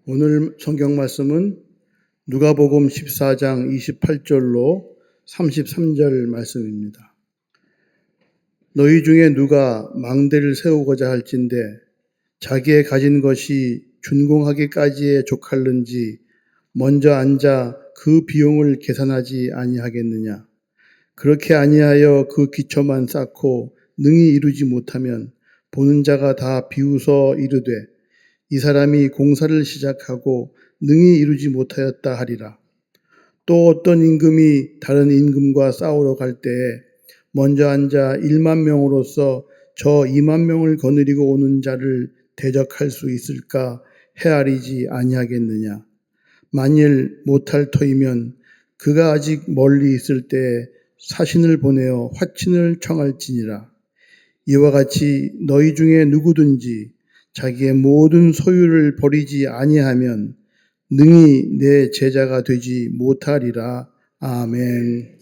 오늘 성경 말씀은 누가복음 14장 28절로 33절 말씀입니다. 너희 중에 누가 망대를 세우고자 할진대 자기의 가진 것이 준공하기까지에 족할는지 먼저 앉아 그 비용을 계산하지 아니하겠느냐. 그렇게 아니하여 그 기초만 쌓고 능히 이루지 못하면 보는 자가 다 비웃어 이르되 이 사람이 공사를 시작하고 능히 이루지 못하였다 하리라. 또 어떤 임금이 다른 임금과 싸우러 갈 때에 먼저 앉아 1만 명으로서 저 2만 명을 거느리고 오는 자를 대적할 수 있을까 헤아리지 아니하겠느냐. 만일 못할 터이면 그가 아직 멀리 있을 때에 사신을 보내어 화친을 청할지니라. 이와 같이 너희 중에 누구든지 자기의 모든 소유를 버리지 아니하면 능히 내 제자가 되지 못하리라. 아멘.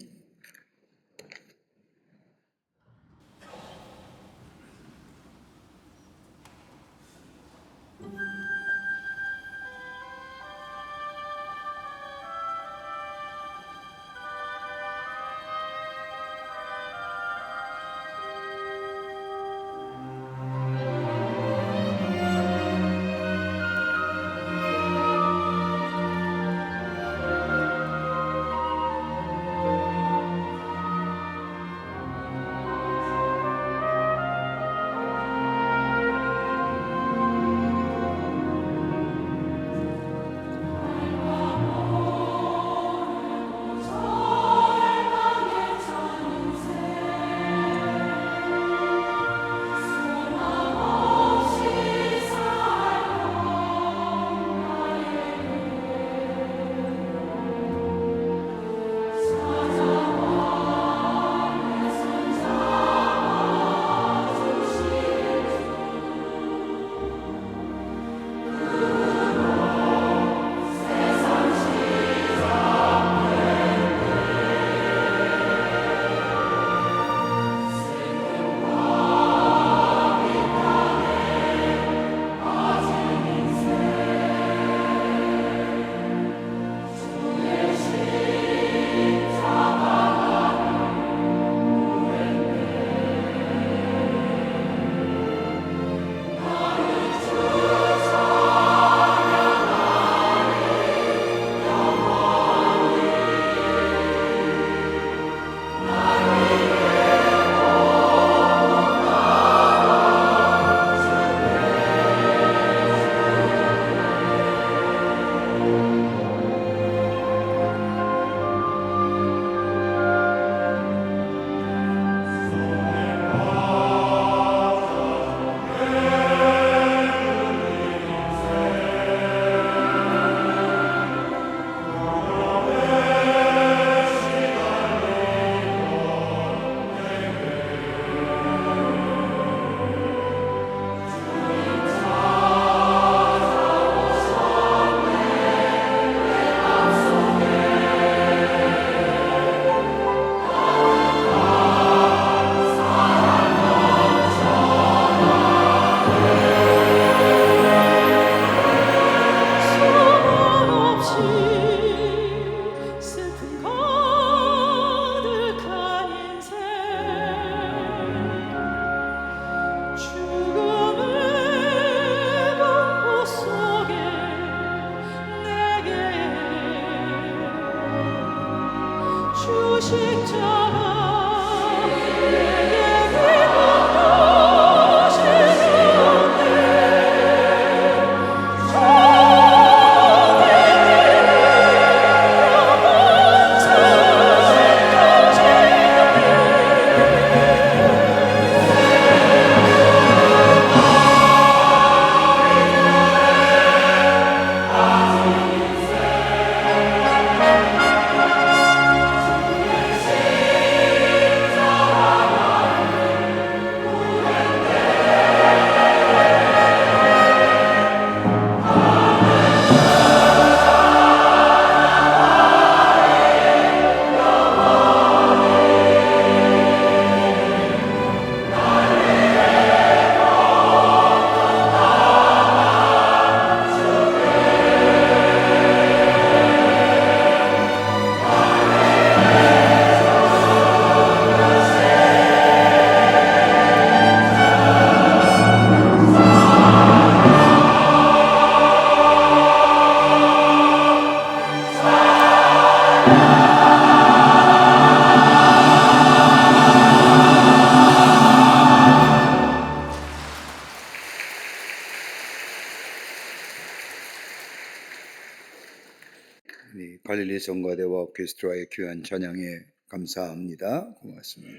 우리 갈릴리 성가대와 오케스트라의 귀한 찬양에 감사합니다. 고맙습니다.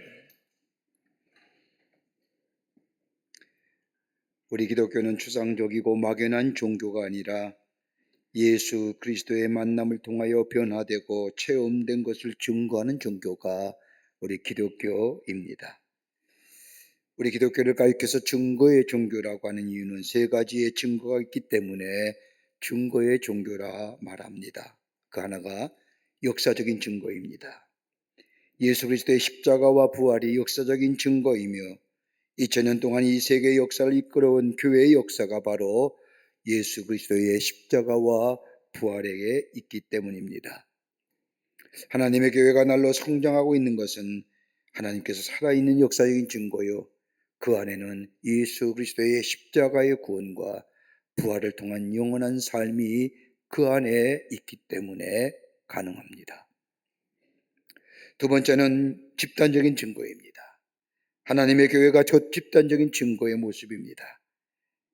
우리 기독교는 추상적이고 막연한 종교가 아니라 예수 그리스도의 만남을 통하여 변화되고 체험된 것을 증거하는 종교가 우리 기독교입니다. 우리 기독교를 가리켜서 증거의 종교라고 하는 이유는 세 가지의 증거가 있기 때문에 증거의 종교라 말합니다. 그 하나가 역사적인 증거입니다. 예수 그리스도의 십자가와 부활이 역사적인 증거이며 2000년 동안 이 세계 역사를 이끌어온 교회의 역사가 바로 예수 그리스도의 십자가와 부활에 있기 때문입니다. 하나님의 교회가 날로 성장하고 있는 것은 하나님께서 살아있는 역사적인 증거요, 그 안에는 예수 그리스도의 십자가의 구원과 부활을 통한 영원한 삶이 그 안에 있기 때문에 가능합니다. 두 번째는 집단적인 증거입니다. 하나님의 교회가 저 집단적인 증거의 모습입니다.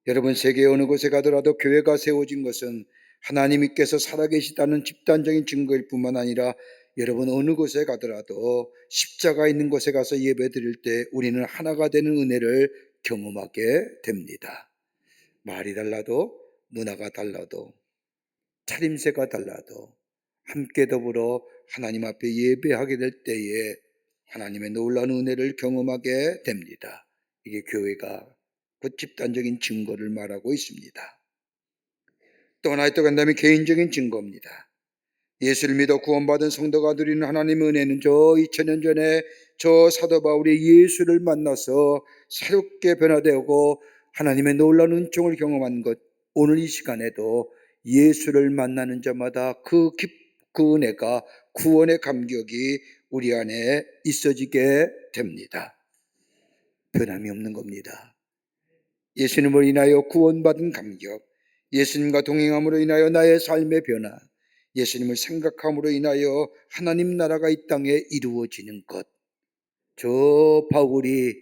여러분, 세계 어느 곳에 가더라도 교회가 세워진 것은 하나님께서 살아계시다는 집단적인 증거일 뿐만 아니라 여러분 어느 곳에 가더라도 십자가 있는 곳에 가서 예배 드릴 때 우리는 하나가 되는 은혜를 경험하게 됩니다. 말이 달라도 문화가 달라도 차림새가 달라도 함께 더불어 하나님 앞에 예배하게 될 때에 하나님의 놀라운 은혜를 경험하게 됩니다. 이게 교회가 그 집단적인 증거를 말하고 있습니다. 또 하나의 또 간다면 개인적인 증거입니다. 예수를 믿어 구원받은 성도가 누리는 하나님의 은혜는 저 2000년 전에 저 사도 바울이 예수를 만나서 새롭게 변화되고 하나님의 놀라운 은총을 경험한 것, 오늘 이 시간에도 예수를 만나는 자마다 그 은혜가, 구원의 감격이 우리 안에 있어지게 됩니다. 변함이 없는 겁니다. 예수님을 인하여 구원받은 감격, 예수님과 동행함으로 인하여 나의 삶의 변화, 예수님을 생각함으로 인하여 하나님 나라가 이 땅에 이루어지는 것, 저 바울이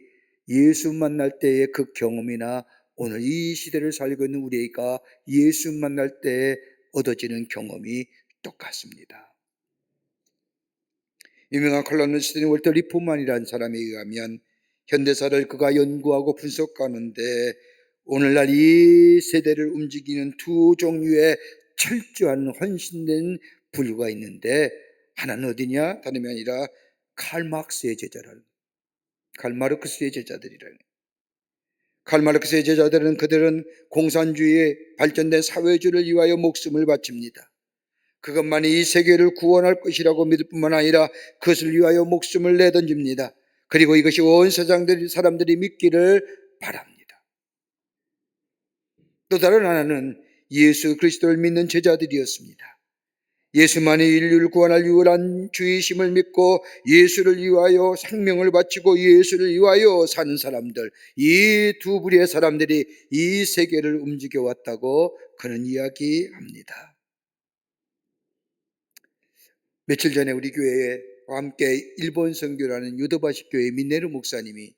예수 만날 때의 그 경험이나 오늘 이 시대를 살고 있는 우리가 예수 만날 때 얻어지는 경험이 똑같습니다. 유명한 컬럼니스트인 월터 리프만이라는 사람에 의하면 현대사를 그가 연구하고 분석하는데 오늘날 이 세대를 움직이는 두 종류의 철저한 헌신된 부류가 있는데, 하나는 어디냐? 다름이 아니라 칼마르크스의 제자라는, 칼마르크스의 제자들이라는. 칼마르크스의 제자들은 그들은 공산주의의 발전된 사회주의를 위하여 목숨을 바칩니다. 그것만이 이 세계를 구원할 것이라고 믿을 뿐만 아니라 그것을 위하여 목숨을 내던집니다. 그리고 이것이 온 세상 사람들이 믿기를 바랍니다. 또 다른 하나는 예수 그리스도를 믿는 제자들이었습니다. 예수만이 인류를 구원할 유일한 주이심을 믿고 예수를 위하여 생명을 바치고 예수를 위하여 사는 사람들, 이 두 부류의 사람들이 이 세계를 움직여 왔다고 그는 이야기합니다. 며칠 전에 우리 교회에 함께 일본 선교라는 요도바시 교회 미네르 목사님이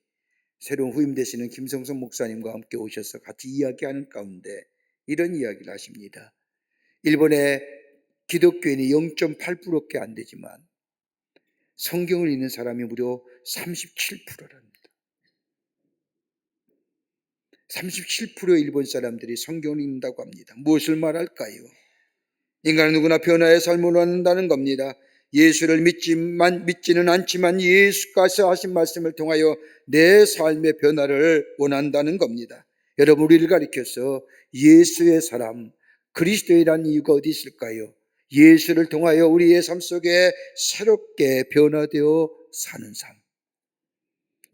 새로운 후임되시는 김성선 목사님과 함께 오셔서 같이 이야기하는 가운데 이런 이야기를 하십니다. 일본의 기독교인이 0.8%밖에 안 되지만 성경을 읽는 사람이 무려 37%랍니다. 37%의 일본 사람들이 성경을 읽는다고 합니다. 무엇을 말할까요? 인간은 누구나 변화의 삶을 원한다는 겁니다. 예수를 믿지는 않지만 예수께서 하신 말씀을 통하여 내 삶의 변화를 원한다는 겁니다. 여러분, 우리를 가리켜서 예수의 사람, 그리스도이란 이유가 어디 있을까요? 예수를 통하여 우리의 삶 속에 새롭게 변화되어 사는 삶,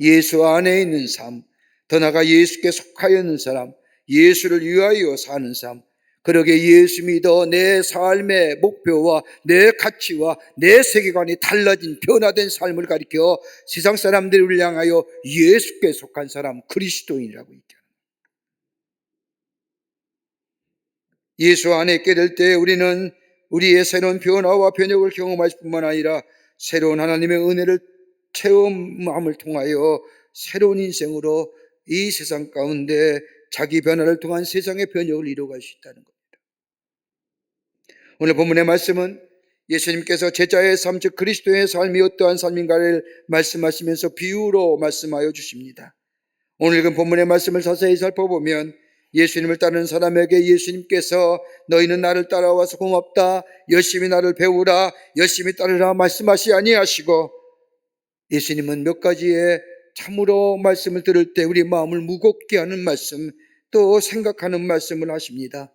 예수 안에 있는 삶, 더 나아가 예수께 속하여 있는 사람, 예수를 위하여 사는 삶, 그러게 예수 믿어 내 삶의 목표와 내 가치와 내 세계관이 달라진 변화된 삶을 가리켜 세상 사람들을 향하여 예수께 속한 사람, 그리스도인이라고 얘기합니다. 예수 안에 있게 될 때 우리는 우리의 새로운 변화와 변혁을 경험할 뿐만 아니라 새로운 하나님의 은혜를 체험함을 통하여 새로운 인생으로 이 세상 가운데 자기 변화를 통한 세상의 변혁을 이루어갈 수 있다는 겁니다. 오늘 본문의 말씀은 예수님께서 제자의 삶, 즉 그리스도의 삶이 어떠한 삶인가를 말씀하시면서 비유로 말씀하여 주십니다. 오늘 읽은 본문의 말씀을 자세히 살펴보면 예수님을 따르는 사람에게 예수님께서 너희는 나를 따라와서 고맙다, 열심히 나를 배우라, 열심히 따르라 말씀하시 아니하시고, 예수님은 몇 가지의 참으로 말씀을 들을 때 우리 마음을 무겁게 하는 말씀, 또 생각하는 말씀을 하십니다.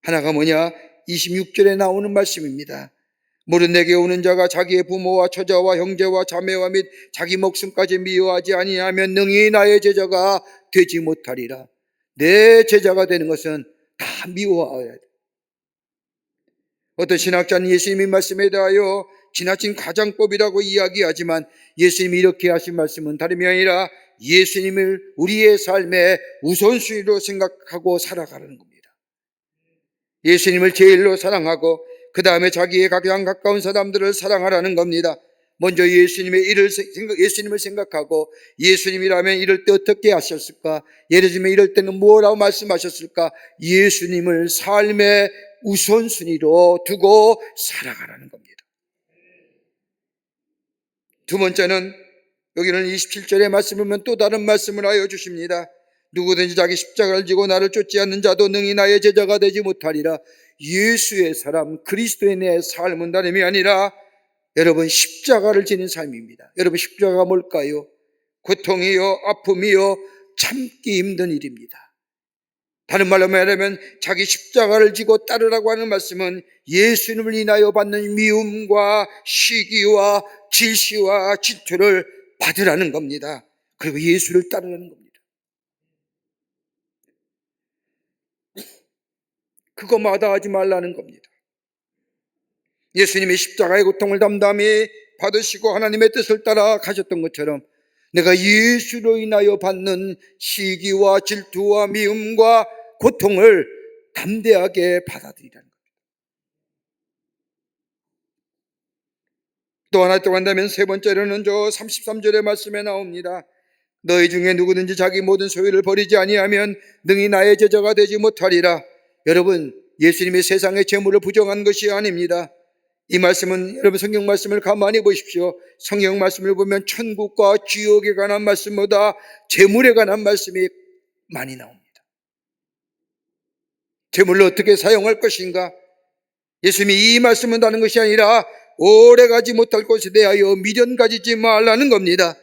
하나가 뭐냐? 26절에 나오는 말씀입니다. 무릇 내게 오는 자가 자기의 부모와 처자와 형제와 자매와 및 자기 목숨까지 미워하지 아니하면 능히 나의 제자가 되지 못하리라. 내 제자가 되는 것은 다 미워해야 돼. 어떤 신학자는 예수님의 말씀에 대하여 지나친 과장법이라고 이야기하지만 예수님이 이렇게 하신 말씀은 다름이 아니라 예수님을 우리의 삶의 우선순위로 생각하고 살아가는 겁니다. 예수님을 제일로 사랑하고 그 다음에 자기의 가장 가까운 사람들을 사랑하라는 겁니다. 먼저 예수님을 생각하고, 예수님이라면 이럴 때 어떻게 하셨을까? 예를 들면 이럴 때는 뭐라고 말씀하셨을까? 예수님을 삶의 우선순위로 두고 살아가라는 겁니다. 두 번째는 여기는 27절의 말씀을 보면 또 다른 말씀을 하여 주십니다. 누구든지 자기 십자가를 지고 나를 쫓지 않는 자도 능히 나의 제자가 되지 못하리라. 예수의 사람, 그리스도의 내 삶은 다름이 아니라 여러분 십자가를 지는 삶입니다. 여러분 십자가가 뭘까요? 고통이요, 아픔이요, 참기 힘든 일입니다. 다른 말로 말하면 자기 십자가를 지고 따르라고 하는 말씀은 예수님을 인하여 받는 미움과 시기와 질시와 질투를 받으라는 겁니다. 그리고 예수를 따르라는 겁니다. 그거 마다하지 말라는 겁니다. 예수님이 십자가의 고통을 담담히 받으시고 하나님의 뜻을 따라 가셨던 것처럼 내가 예수로 인하여 받는 시기와 질투와 미움과 고통을 담대하게 받아들이라는 겁니다. 또 하나 또 간다면 세 번째로는 저 33절의 말씀에 나옵니다. 너희 중에 누구든지 자기 모든 소유를 버리지 아니하면 능히 나의 제자가 되지 못하리라. 여러분, 예수님이 세상의 재물을 부정한 것이 아닙니다. 이 말씀은 여러분 성경 말씀을 가만히 보십시오. 성경 말씀을 보면 천국과 지옥에 관한 말씀보다 재물에 관한 말씀이 많이 나옵니다. 재물을 어떻게 사용할 것인가? 예수님이 이 말씀을 하는 것이 아니라 오래 가지 못할 것에 대하여 미련 가지지 말라는 겁니다.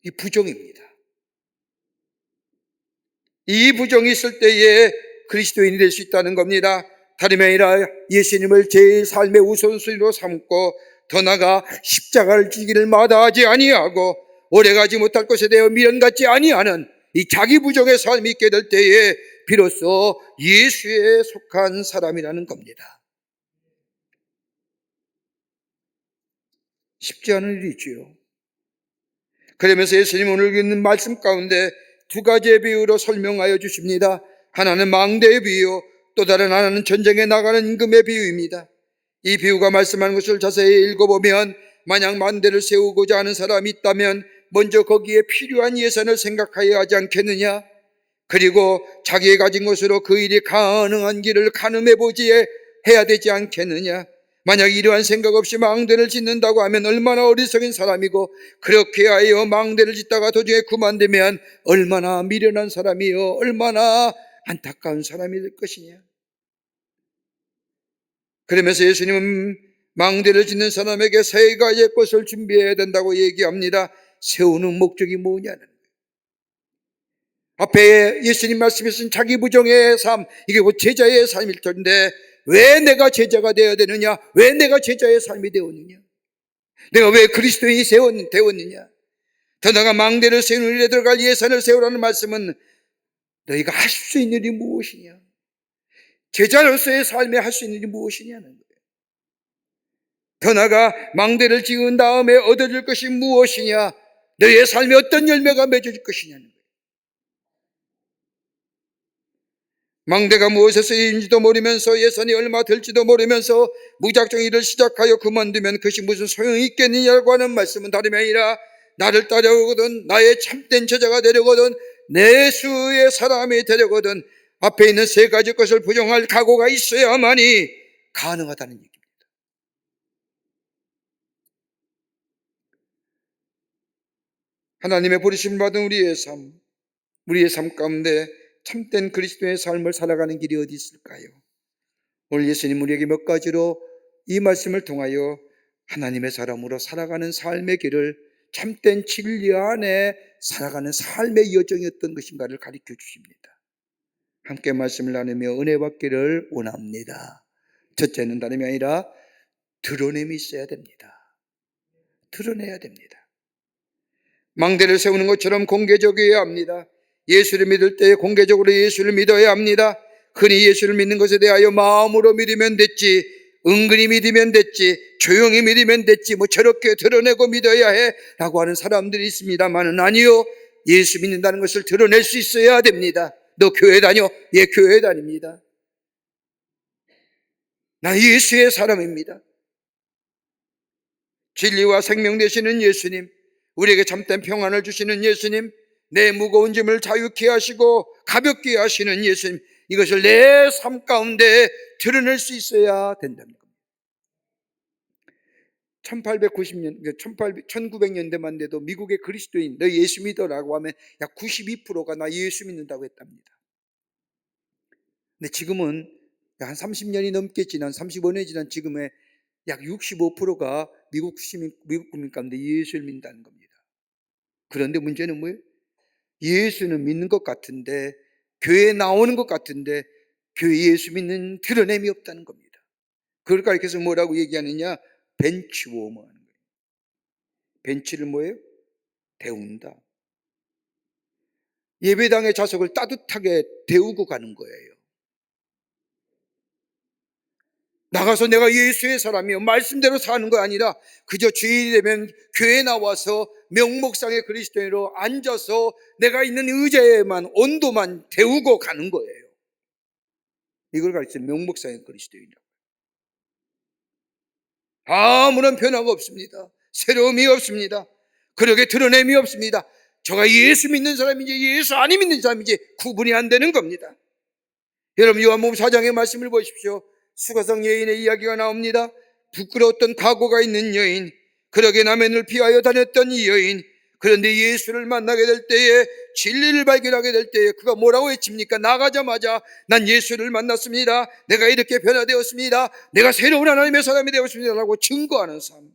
이 부정입니다. 이 부정이 있을 때에 그리스도인이 될 수 있다는 겁니다. 다름이 아니라 예수님을 제 삶의 우선순위로 삼고 더 나아가 십자가를 지기를 마다하지 아니하고 오래가지 못할 것에 대해 미련 갖지 아니하는 이 자기 부정의 삶이 있게 될 때에 비로소 예수에 속한 사람이라는 겁니다. 쉽지 않은 일이지요. 그러면서 예수님 오늘 읽는 말씀 가운데 두 가지의 비유로 설명하여 주십니다. 하나는 망대의 비유, 또 다른 하나는 전쟁에 나가는 임금의 비유입니다. 이 비유가 말씀하는 것을 자세히 읽어보면 만약 망대를 세우고자 하는 사람이 있다면 먼저 거기에 필요한 예산을 생각해야 하지 않겠느냐? 그리고 자기의 가진 것으로 그 일이 가능한 길을 가늠해보지 해야 되지 않겠느냐? 만약 이러한 생각 없이 망대를 짓는다고 하면 얼마나 어리석은 사람이고, 그렇게 하여 망대를 짓다가 도중에 그만두면 얼마나 미련한 사람이요, 얼마나 안타까운 사람이 될 것이냐. 그러면서 예수님은 망대를 짓는 사람에게 세 가지의 것을 준비해야 된다고 얘기합니다. 세우는 목적이 뭐냐는 거예요. 앞에 예수님 말씀하신 자기 부정의 삶, 이게 곧 제자의 삶일 텐데 왜 내가 제자가 되어야 되느냐? 왜 내가 제자의 삶이 되었느냐? 내가 왜 그리스도인이 되었느냐? 더 나아가 망대를 세우는 일에 들어갈 예산을 세우라는 말씀은 너희가 할 수 있는 일이 무엇이냐? 제자로서의 삶에 할 수 있는 일이 무엇이냐는 거예요. 더 나아가 망대를 지은 다음에 얻어질 것이 무엇이냐? 너희의 삶에 어떤 열매가 맺어질 것이냐는 거예요. 망대가 무엇에 쓰인지도 모르면서 예산이 얼마 될지도 모르면서 무작정 일을 시작하여 그만두면 그것이 무슨 소용이 있겠느냐고 하는 말씀은 다름이 아니라 나를 따르거든, 나의 참된 제자가 되려거든, 내 수의 사람이 되려거든 앞에 있는 세 가지 것을 부정할 각오가 있어야만이 가능하다는 얘기입니다. 하나님의 부르심 받은 우리의 삶 가운데 참된 그리스도의 삶을 살아가는 길이 어디 있을까요? 오늘 예수님 우리에게 몇 가지로 이 말씀을 통하여 하나님의 사람으로 살아가는 삶의 길을, 참된 진리 안에 살아가는 삶의 여정이 어떤 것인가를 가르쳐 주십니다. 함께 말씀을 나누며 은혜 받기를 원합니다. 첫째는 다름이 아니라 드러냄이 있어야 됩니다. 드러내야 됩니다. 망대를 세우는 것처럼 공개적이어야 합니다. 예수를 믿을 때 공개적으로 예수를 믿어야 합니다. 흔히 예수를 믿는 것에 대하여 마음으로 믿으면 됐지, 은근히 믿으면 됐지, 조용히 믿으면 됐지, 뭐 저렇게 드러내고 믿어야 해 라고 하는 사람들이 있습니다만은 아니요, 예수 믿는다는 것을 드러낼 수 있어야 됩니다. 너 교회 다녀? 예, 교회 다닙니다. 나 예수의 사람입니다. 진리와 생명 되시는 예수님, 우리에게 참된 평안을 주시는 예수님, 내 무거운 짐을 자유케 하시고 가볍게 하시는 예수님, 이것을 내 삶 가운데 드러낼 수 있어야 된다는 겁니다. 1900년대만 돼도 미국의 그리스도인, 너 예수 믿어라고 하면 약 92%가 나 예수 믿는다고 했답니다. 근데 지금은 한 30년이 넘게 지난, 35년이 지난 지금의 약 65%가 미국 국민 가운데 예수를 믿는다는 겁니다. 그런데 문제는 뭐예요? 예수는 믿는 것 같은데, 교회에 나오는 것 같은데 교회 예수 믿는 드러냄이 없다는 겁니다. 그걸 가르쳐서 뭐라고 얘기하느냐? 벤치워머 하는 거예요. 벤치를 뭐예요? 데운다. 예배당의 좌석을 따뜻하게 데우고 가는 거예요. 나가서 내가 예수의 사람이요 말씀대로 사는 거 아니라 그저 주일이 되면 교회에 나와서 명목상의 그리스도인으로 앉아서 내가 있는 의자에만 온도만 데우고 가는 거예요. 이걸 가르치는 명목상의 그리스도인이라고. 아무런 변화가 없습니다. 새로움이 없습니다. 그러게 드러냄이 없습니다. 저가 예수 믿는 사람인지 예수 안 믿는 사람인지 구분이 안 되는 겁니다. 여러분, 요한복음 4장의 말씀을 보십시오. 수가성 여인의 이야기가 나옵니다. 부끄러웠던 과거가 있는 여인, 그러게 남편을 피하여 다녔던 이 여인, 그런데 예수를 만나게 될 때에, 진리를 발견하게 될 때에 그가 뭐라고 외칩니까? 나가자마자 난 예수를 만났습니다. 내가 이렇게 변화되었습니다. 내가 새로운 하나님의 사람이 되었습니다 라고 증거하는 삶.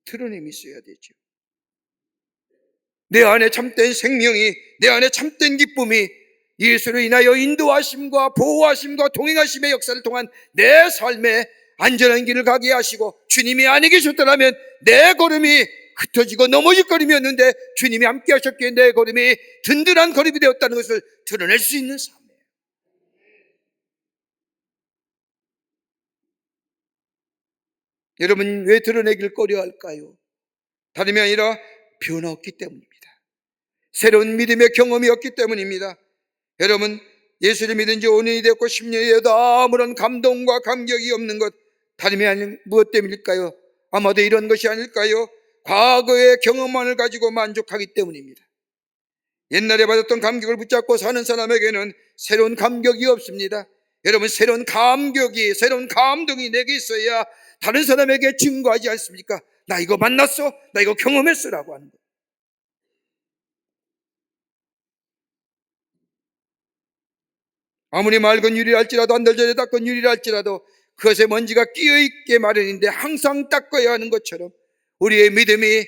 드러냄이 있어야 되죠. 내 안에 참된 생명이, 내 안에 참된 기쁨이 예수로 인하여 인도하심과 보호하심과 동행하심의 역사를 통한 내 삶에 안전한 길을 가게 하시고, 주님이 안에 계셨더라면 내 걸음이 흩어지고 넘어질 걸음이었는데 주님이 함께 하셨기에 내 걸음이 든든한 걸음이 되었다는 것을 드러낼 수 있는 삶이에요. 여러분, 왜 드러내길 꺼려할까요? 다름이 아니라 변화 없기 때문입니다. 새로운 믿음의 경험이 없기 때문입니다. 여러분, 예수를 믿은 지 5년이 됐고 10년이 되어도 아무런 감동과 감격이 없는 것, 다름이 아닌 무엇 때문일까요? 아마도 이런 것이 아닐까요? 과거의 경험만을 가지고 만족하기 때문입니다. 옛날에 받았던 감격을 붙잡고 사는 사람에게는 새로운 감격이 없습니다. 여러분, 새로운 감격이, 새로운 감동이 내게 있어야 다른 사람에게 증거하지 않습니까? 나 이거 만났어, 나 이거 경험했어 라고 하는 거예요. 아무리 맑은 유리랄지라도, 한 달 전에 닦은 유리랄지라도 그것에 먼지가 끼어있게 마련인데 항상 닦아야 하는 것처럼, 우리의 믿음이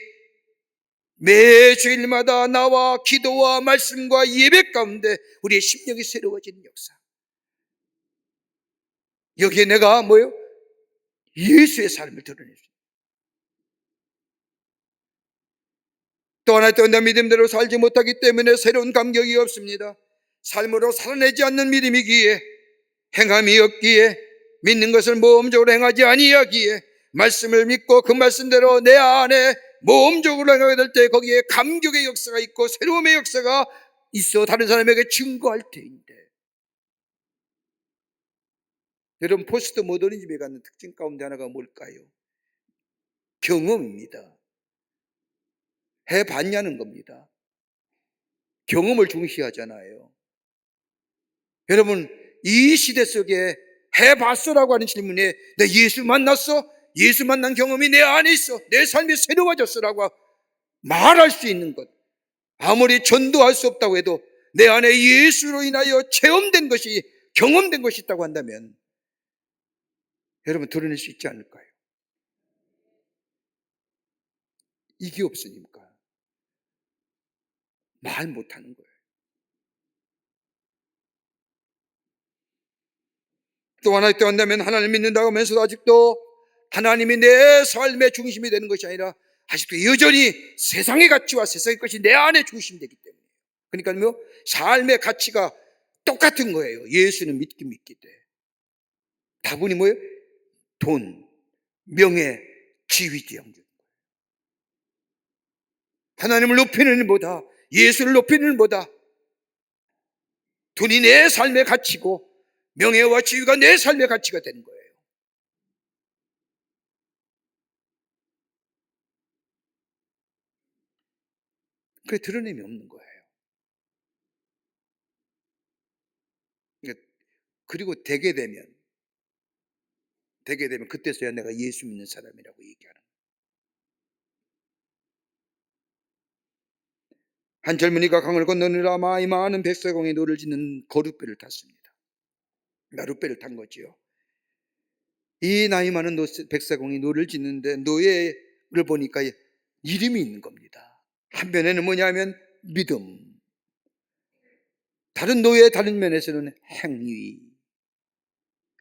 매주일마다 나와 기도와 말씀과 예배 가운데 우리의 심령이 새로워지는 역사. 여기에 내가 뭐요? 예수의 삶을 드러낼 수 있어요. 또 하나, 또 내 믿음대로 살지 못하기 때문에 새로운 감격이 없습니다. 삶으로 살아내지 않는 믿음이기에, 행함이 없기에, 믿는 것을 모험적으로 행하지 아니하기에, 말씀을 믿고 그 말씀대로 내 안에 모험적으로 행하게 될 때 거기에 감격의 역사가 있고 새로움의 역사가 있어 다른 사람에게 증거할 때인데, 여러분, 포스트 모더니즘에 갖는 특징 가운데 하나가 뭘까요? 경험입니다. 해봤냐는 겁니다. 경험을 중시하잖아요. 여러분, 이 시대 속에 해봤어라고 하는 질문에 내 예수 만났어? 예수 만난 경험이 내 안에 있어, 내 삶이 새로워졌어라고 말할 수 있는 것, 아무리 전도할 수 없다고 해도 내 안에 예수로 인하여 체험된 것이, 경험된 것이 있다고 한다면 여러분 드러낼 수 있지 않을까요? 이게 없으니까 말 못하는 거예요. 또 하나 또 한다면 하나님 믿는다고 하면서도 아직도 하나님이 내 삶의 중심이 되는 것이 아니라 아직도 여전히 세상의 가치와 세상의 것이 내 안에 중심이 되기 때문에, 그러니까요 삶의 가치가 똑같은 거예요. 예수는 믿긴 믿기 때 다분히 뭐예요? 돈, 명예, 지위지향적. 하나님을 높이는 일보다, 예수를 높이는 일보다 돈이 내 삶의 가치고 명예와 지위가 내 삶의 가치가 되는 거예요. 그게 드러냄이 없는 거예요. 그러니까 그리고 되게 되면 그때서야 내가 예수 믿는 사람이라고 얘기하는 거예요. 한 젊은이가 강을 건너느라 많은 백사공의 노를 짓는 거룻배를 탔습니다. 나룻배를 탄 거지요. 이 나이 많은 백사공이 노를 짓는데 노예를 보니까 이름이 있는 겁니다. 한면에는 뭐냐면 믿음, 다른 노예의 다른 면에서는 행위.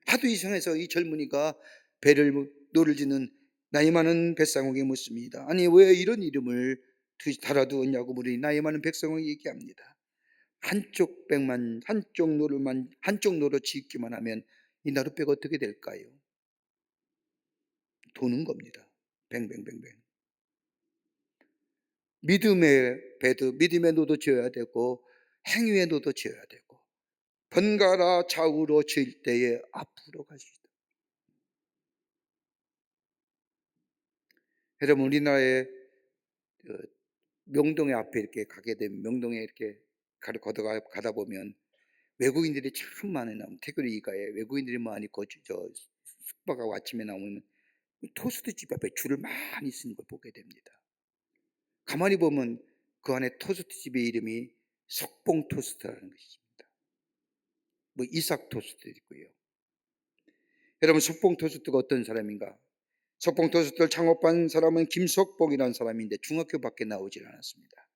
하도 이상해서 이 젊은이가 노를 짓는 나이 많은 백성에게 묻습니다. 아니 왜 이런 이름을 달아두었냐고 물으니 나이 많은 백성에게 얘기합니다. 한쪽 노로 짓기만 하면 이 나룻배가 어떻게 될까요? 도는 겁니다. 뱅뱅뱅뱅. 믿음의 노도 지어야 되고 행위의 노도 지어야 되고 번갈아 좌우로 지을 때에 앞으로 가시다. 여러분 우리나라의 명동에 앞에 이렇게 가게 되면, 명동에 이렇게 가다 보면 외국인들이 참 많이 나오면, 태교 이가에 외국인들이 많이 숙박하고 아침에 나오면 토스트집 앞에 줄을 많이 쓰는 걸 보게 됩니다. 가만히 보면 그 안에 토스트집의 이름이 석봉 토스트라는 것입니다. 뭐 이삭 토스트 있고요. 여러분 석봉 토스트가 어떤 사람인가? 석봉 토스트를 창업한 사람은 김석봉이라는 사람인데 중학교밖에 나오질 않았습니다.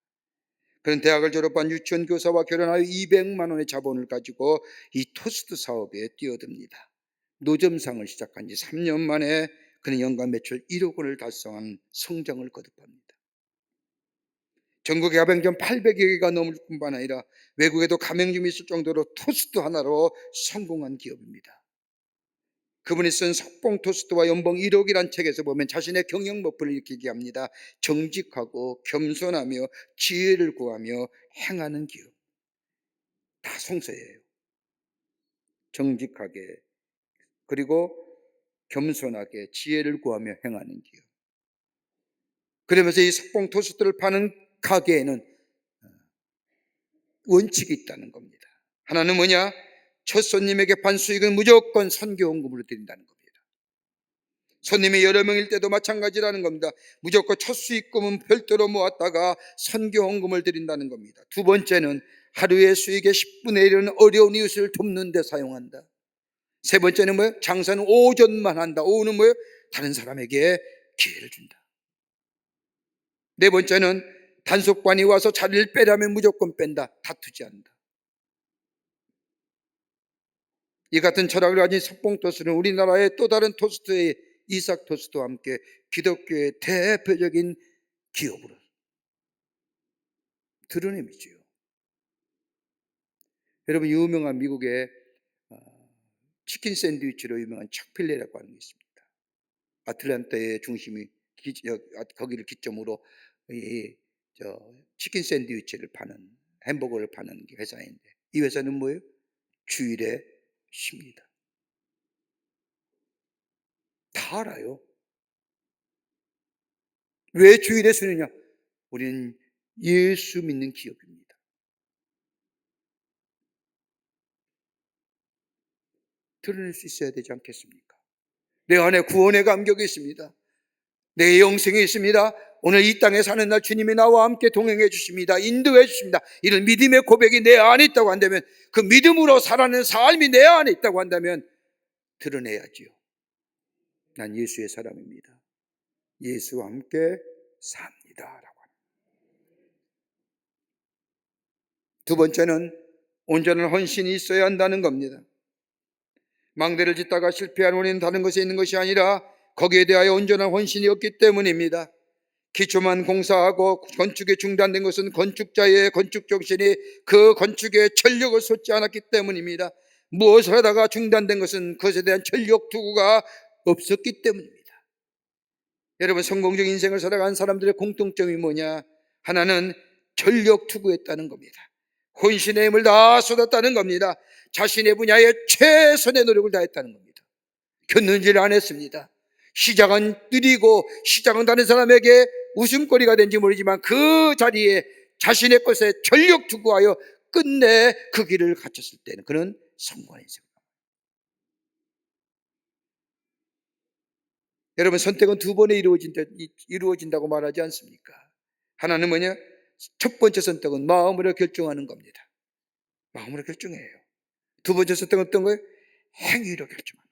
그는 대학을 졸업한 유치원 교사와 결혼하여 200만 원의 자본을 가지고 이 토스트 사업에 뛰어듭니다. 노점상을 시작한 지 3년 만에 그는 연간 매출 1억 원을 달성한 성장을 거듭합니다. 전국에 가맹점 800여 개가 넘을 뿐만 아니라 외국에도 가맹점이 있을 정도로 토스트 하나로 성공한 기업입니다. 그분이 쓴 석봉 토스트와 연봉 1억이란 책에서 보면 자신의 경영 목표를 이렇게 얘기합니다. 정직하고 겸손하며 지혜를 구하며 행하는 기업. 다 송서예요. 정직하게, 그리고 겸손하게 지혜를 구하며 행하는 기업. 그러면서 이 석봉 토스트를 파는 가게에는 원칙이 있다는 겁니다. 하나는 뭐냐? 첫 손님에게 반 수익은 무조건 선교헌금으로 드린다는 겁니다. 손님이 여러 명일 때도 마찬가지라는 겁니다. 무조건 첫 수익금은 별도로 모았다가 선교헌금을 드린다는 겁니다. 두 번째는 하루의 수익의 10분의 1은 어려운 이웃을 돕는 데 사용한다. 세 번째는 뭐예요? 장사는 오전만 한다. 오후는 뭐예요? 다른 사람에게 기회를 준다. 네 번째는 단속반이 와서 자리를 빼라면 무조건 뺀다. 다투지 않는다. 이 같은 철학을 가진 석봉 토스트는 우리나라의 또 다른 토스트의 이삭 토스트와 함께 기독교의 대표적인 기업으로 드러냄이지요. 여러분 유명한 미국의 치킨 샌드위치로 유명한 척필레라고 하는 게 있습니다. 아틀란타의 중심이 거기를 기점으로 치킨 샌드위치를 파는, 햄버거를 파는 회사인데 이 회사는 뭐예요? 주일에 쉽니다. 다 알아요. 왜 주일에 쉬느냐? 우리는 예수 믿는 기업입니다. 드러낼 수 있어야 되지 않겠습니까? 내 안에 구원의 감격이 있습니다. 내 영생이 있습니다. 오늘 이 땅에 사는 날 주님이 나와 함께 동행해 주십니다. 인도해 주십니다. 이런 믿음의 고백이 내 안에 있다고 한다면, 그 믿음으로 살아가는 삶이 내 안에 있다고 한다면 드러내야지요. 난 예수의 사람입니다. 예수와 함께 삽니다 라고 합니다. 두 번째는 온전한 헌신이 있어야 한다는 겁니다. 망대를 짓다가 실패한 원인은 다른 것에 있는 것이 아니라 거기에 대하여 온전한 헌신이 없기 때문입니다. 기초만 공사하고 건축이 중단된 것은 건축자의 건축 정신이 그 건축에 전력을 쏟지 않았기 때문입니다. 무엇을 하다가 중단된 것은 그것에 대한 전력 투구가 없었기 때문입니다. 여러분, 성공적 인생을 살아간 사람들의 공통점이 뭐냐? 하나는 전력 투구했다는 겁니다. 혼신의 힘을 다 쏟았다는 겁니다. 자신의 분야에 최선의 노력을 다했다는 겁니다. 견눈질 안 했습니다. 시작은 느리고 시작은 다른 사람에게 웃음거리가 된지 모르지만 그 자리에 자신의 것에 전력 투구하여 끝내 그 길을 갖췄을 때는 그는 성공한 인생입니다. 여러분, 선택은 두 번에 이루어진다고 말하지 않습니까? 하나는 뭐냐? 첫 번째 선택은 마음으로 결정하는 겁니다. 마음으로 결정해요. 두 번째 선택은 어떤 거예요? 행위로 결정하는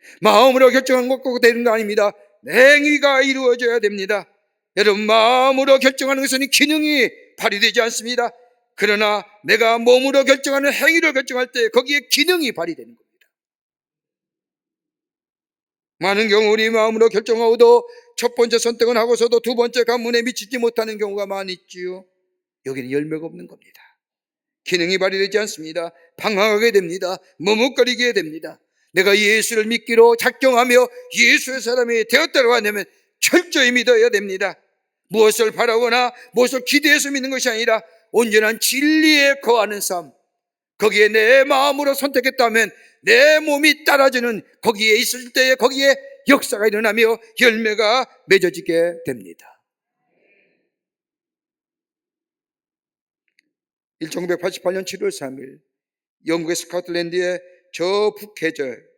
거예요. 마음으로 결정한 것고 되는 거 아닙니다. 행위가 이루어져야 됩니다. 여러분, 마음으로 결정하는 것은 기능이 발휘되지 않습니다. 그러나 내가 몸으로 결정하는 행위로 결정할 때 거기에 기능이 발휘되는 겁니다. 많은 경우 우리 마음으로 결정하고도 첫 번째 선택은 하고서도 두 번째 관문에 미치지 못하는 경우가 많이 있지요. 여기는 열매가 없는 겁니다. 기능이 발휘되지 않습니다. 방황하게 됩니다. 머뭇거리게 됩니다. 내가 예수를 믿기로 작정하며 예수의 사람이 되었다고 하면 철저히 믿어야 됩니다. 무엇을 바라거나 무엇을 기대해서 믿는 것이 아니라 온전한 진리에 거하는 삶, 거기에 내 마음으로 선택했다면 내 몸이 따라주는 거기에 있을 때에 거기에 역사가 일어나며 열매가 맺어지게 됩니다. 1988년 7월 3일 영국의 스코틀랜드의 저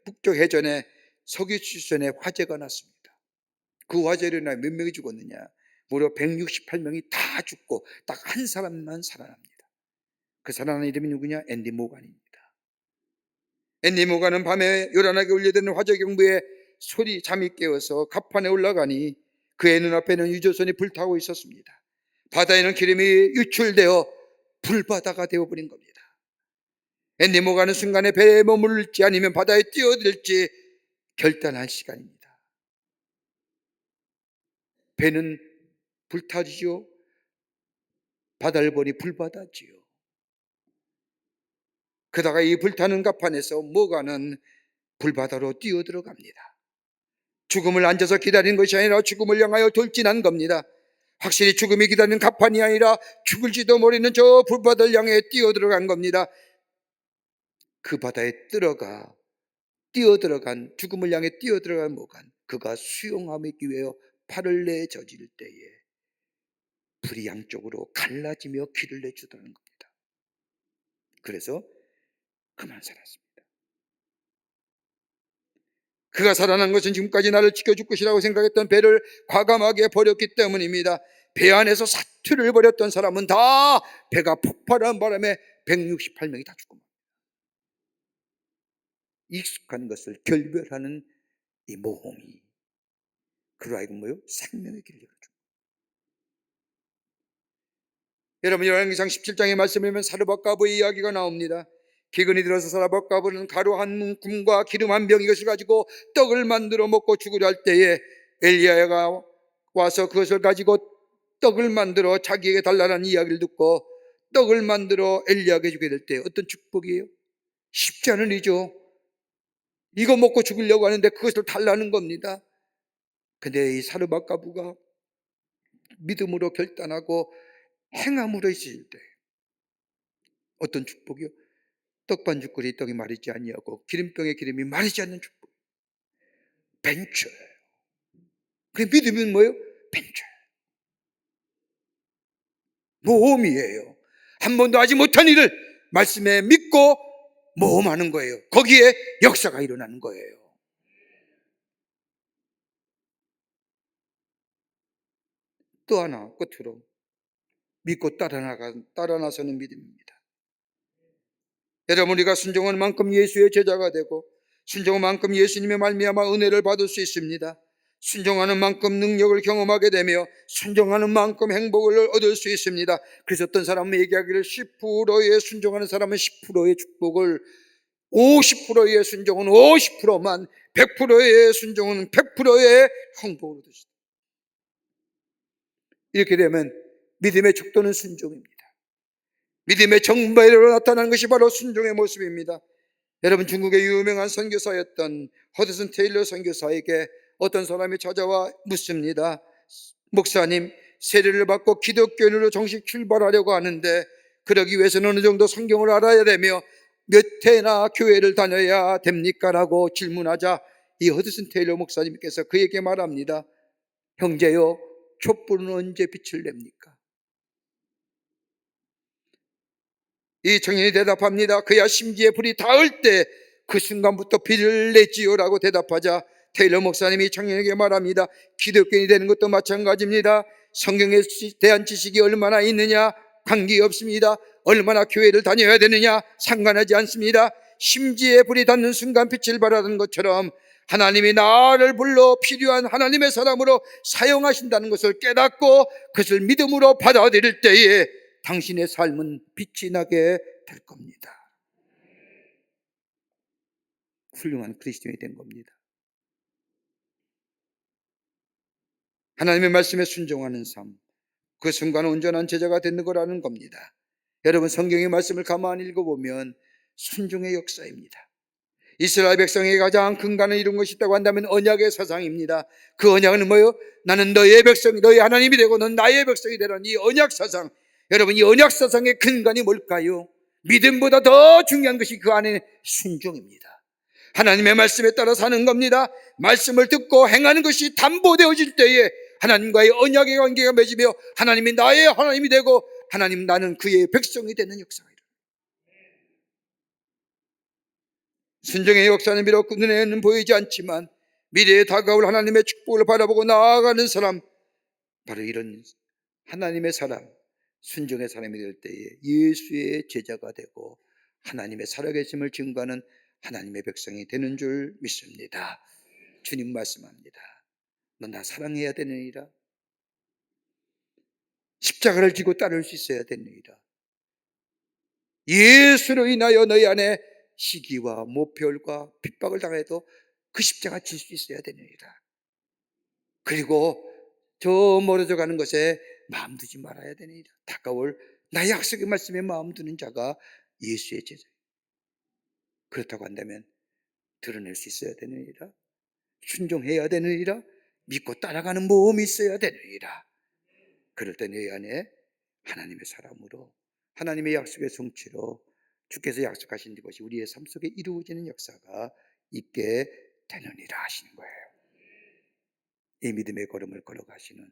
북쪽 해전에 석유 추진선에 화재가 났습니다. 그 화재로 인해 몇 명이 죽었느냐? 무려 168명이 다 죽고 딱 한 사람만 살아납니다. 그 사람의 이름이 누구냐? 앤디 모간입니다. 앤디 모간은 밤에 요란하게 울려대는 화재 경보에 소리 잠이 깨어서 갑판에 올라가니 그의 눈앞에는 유조선이 불타고 있었습니다. 바다에는 기름이 유출되어 불바다가 되어버린 겁니다. 앤디 모간은 순간에 배에 머물지 아니면 바다에 뛰어들지 결단할 시간입니다. 배는 불타지요. 바다를 보니 불바다지요. 그러다가 이 불타는 갑판에서 모간은 불바다로 뛰어들어갑니다. 죽음을 앉아서 기다리는 것이 아니라 죽음을 향하여 돌진한 겁니다. 확실히 죽음이 기다리는 갑판이 아니라 죽을지도 모르는 저 불바다를 향해 뛰어들어간 겁니다. 그 바다에 뛰어들어간 죽음을 향해 뛰어들어간 모간, 그가 수영하기 위해 팔을 내저질 때에 불이 양쪽으로 갈라지며 길을 내주더는 겁니다. 그래서 그만 살았습니다. 그가 살아난 것은 지금까지 나를 지켜줄 것이라고 생각했던 배를 과감하게 버렸기 때문입니다. 배 안에서 사투를 벌였던 사람은 다 배가 폭발한 바람에 168명이 다 죽고 맙니다. 익숙한 것을 결별하는 이 모험이 그로 하여금 뭐요? 생명의 길을 열어줍니다. 여러분, 열왕기상 17장의 말씀을 보면 사르밧가브의 이야기가 나옵니다. 기근이 들어서 사르밧가브는 가루 한 움큼과 기름 한 병 이것을 가지고 떡을 만들어 먹고 죽으려 할 때에 엘리야가 와서 그것을 가지고 떡을 만들어 자기에게 달라는 이야기를 듣고 떡을 만들어 엘리야에게 주게 될 때 어떤 축복이에요? 쉽지 않은 일이죠. 이거 먹고 죽으려고 하는데 그것을 달라는 겁니다. 근데 이 사르밧가브가 믿음으로 결단하고 행함으로 있을 때 어떤 축복이요? 떡반죽거리 떡이 마르지 아니하고 기름병의 기름이 마르지 않는 축복. 벤처예요. 그 믿음은 뭐예요? 벤처. 모험이에요. 한 번도 하지 못한 일을 말씀에 믿고 모험하는 거예요. 거기에 역사가 일어나는 거예요. 또 하나 끝으로 믿고 따라 나서는 믿음입니다. 여러분, 우리가 순종하는 만큼 예수의 제자가 되고 순종한 만큼 예수님의 말미암아 은혜를 받을 수 있습니다. 순종하는 만큼 능력을 경험하게 되며 순종하는 만큼 행복을 얻을 수 있습니다. 그래서 어떤 사람은 얘기하기를 10%의 순종하는 사람은 10%의 축복을, 50%의 순종은 50%만, 100%의 순종은 100%의 행복을 얻을 수 있다. 이렇게 되면 믿음의 척도는 순종입니다. 믿음의 정발로 나타나는 것이 바로 순종의 모습입니다. 여러분, 중국의 유명한 선교사였던 허드슨 테일러 선교사에게 어떤 사람이 찾아와 묻습니다. 목사님, 세례를 받고 기독교인으로 정식 출발하려고 하는데 그러기 위해서는 어느 정도 성경을 알아야 되며 몇 해나 교회를 다녀야 됩니까? 라고 질문하자 이 허드슨 테일러 목사님께서 그에게 말합니다. 형제요, 촛불은 언제 빛을 냅니까? 이 청년이 대답합니다. 그야 심지에 불이 닿을 때 그 순간부터 빛을 내지요 라고 대답하자 테일러 목사님이 청년에게 말합니다. 기독교인이 되는 것도 마찬가지입니다. 성경에 대한 지식이 얼마나 있느냐 관계없습니다. 얼마나 교회를 다녀야 되느냐 상관하지 않습니다. 심지에 불이 닿는 순간 빛을 발하는 것처럼 하나님이 나를 불러 필요한 하나님의 사람으로 사용하신다는 것을 깨닫고 그것을 믿음으로 받아들일 때에 당신의 삶은 빛이 나게 될 겁니다. 훌륭한 그리스도인이 된 겁니다. 하나님의 말씀에 순종하는 삶, 그 순간 온전한 제자가 되는 거라는 겁니다. 여러분, 성경의 말씀을 가만히 읽어보면 순종의 역사입니다. 이스라엘 백성에게 가장 근간을 이룬 것이 있다고 한다면 언약의 사상입니다. 그 언약은 뭐예요? 나는 너의 백성이, 너의 하나님이 되고 넌 나의 백성이 되라는 이 언약 사상. 여러분, 이 언약 사상의 근간이 뭘까요? 믿음보다 더 중요한 것이 그 안에 순종입니다. 하나님의 말씀에 따라 사는 겁니다. 말씀을 듣고 행하는 것이 담보되어질 때에 하나님과의 언약의 관계가 맺으며 하나님이 나의 하나님이 되고 하나님 나는 그의 백성이 되는 역사가 일어납니다. 순종의 역사는 비록 눈에는 보이지 않지만 미래에 다가올 하나님의 축복을 바라보고 나아가는 사람, 바로 이런 하나님의 사람, 순종의 사람이 될 때에 예수의 제자가 되고 하나님의 살아계심을 증거하는 하나님의 백성이 되는 줄 믿습니다. 주님 말씀합니다. 너 나 사랑해야 되느니라. 십자가를 지고 따를 수 있어야 되느니라. 예수로 인하여 너희 안에 시기와 모멸과 핍박을 당해도 그 십자가 질 수 있어야 되느니라. 그리고 저 멀어져 가는 것에 마음 두지 말아야 되느니라. 다가올 나의 약속의 말씀에 마음 두는 자가 예수의 제자예요. 그렇다고 한다면 드러낼 수 있어야 되느니라. 순종해야 되느니라. 믿고 따라가는 모험이 있어야 되느니라. 그럴 때 내 안에 하나님의 사람으로 하나님의 약속의 성취로 주께서 약속하신 것이 우리의 삶 속에 이루어지는 역사가 있게 되느니라 하시는 거예요. 이 믿음의 걸음을 걸어가시는,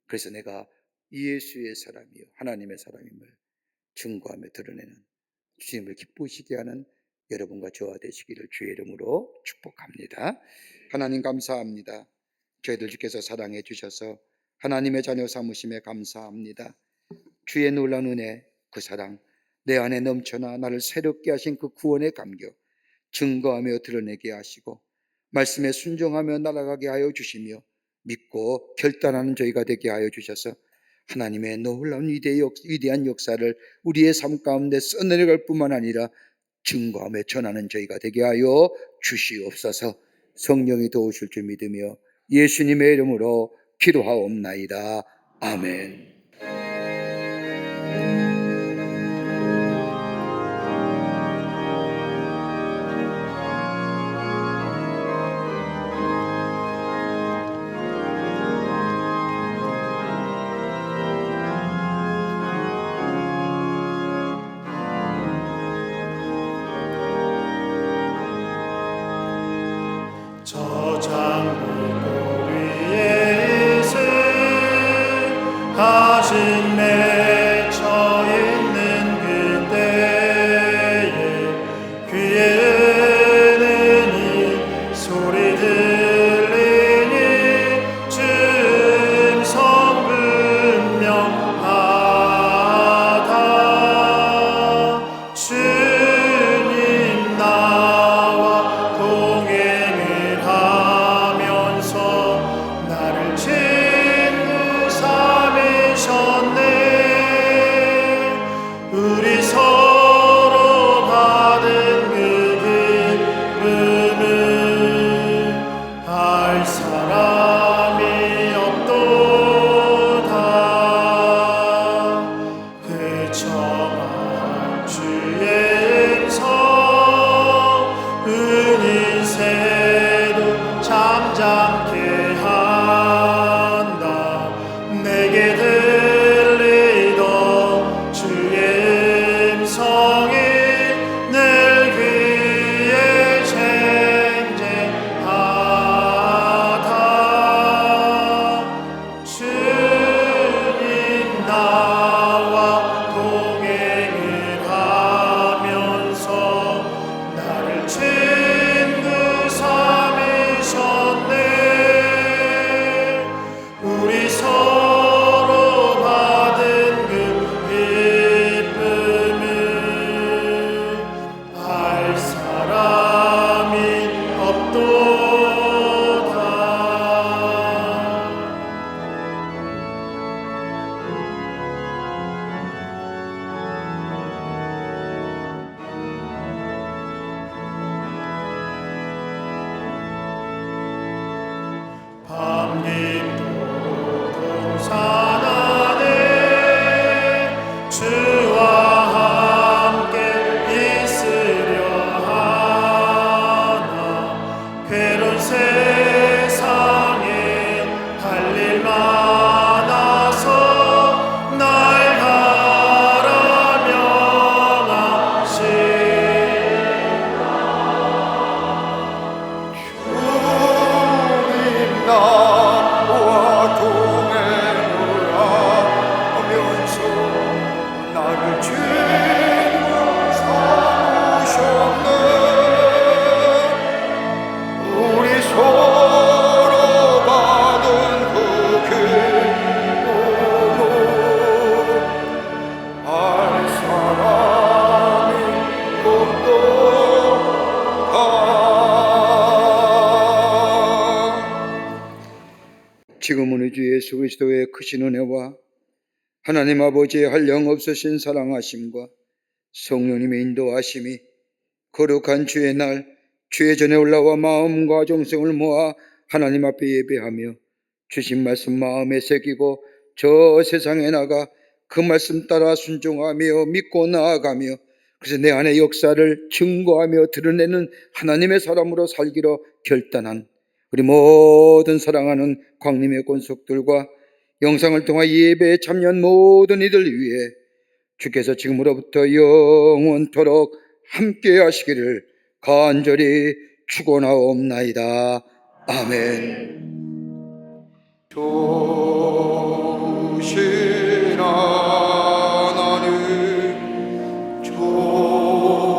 그래서 내가 예수의 사람이요 하나님의 사람임을 증거하며 드러내는 주님을 기쁘시게 하는 여러분과 저와 되시기를 주의 이름으로 축복합니다. 하나님 감사합니다. 저희들 주께서 사랑해 주셔서 하나님의 자녀 삼으심에 감사합니다. 주의 놀라운 은혜, 그 사랑, 내 안에 넘쳐나 나를 새롭게 하신 그 구원의 감격 증거하며 드러내게 하시고 말씀에 순종하며 날아가게 하여 주시며 믿고 결단하는 저희가 되게 하여 주셔서 하나님의 놀라운 위대한 역사를 우리의 삶 가운데 써내려갈 뿐만 아니라 증거하며 전하는 저희가 되게 하여 주시옵소서. 성령이 도우실 줄 믿으며 예수님의 이름으로 기도하옵나이다. 아멘. 맺혀 있는 그때에 지금은 우리 주 예수 그리스도의 크신 은혜와 하나님 아버지의 한량없으신 사랑하심과 성령님의 인도하심이 거룩한 주의 날 주의 전에 올라와 마음과 정성을 모아 하나님 앞에 예배하며 주신 말씀 마음에 새기고 저 세상에 나가 그 말씀 따라 순종하며 믿고 나아가며 그래서 내 안의 역사를 증거하며 드러내는 하나님의 사람으로 살기로 결단한 우리 모든 사랑하는 광림의 권속들과 영상을 통해 예배에 참여한 모든 이들 위해 주께서 지금으로부터 영원토록 함께 하시기를 간절히 축원하옵나이다. 아멘. 좋으신 하나님, 좋으신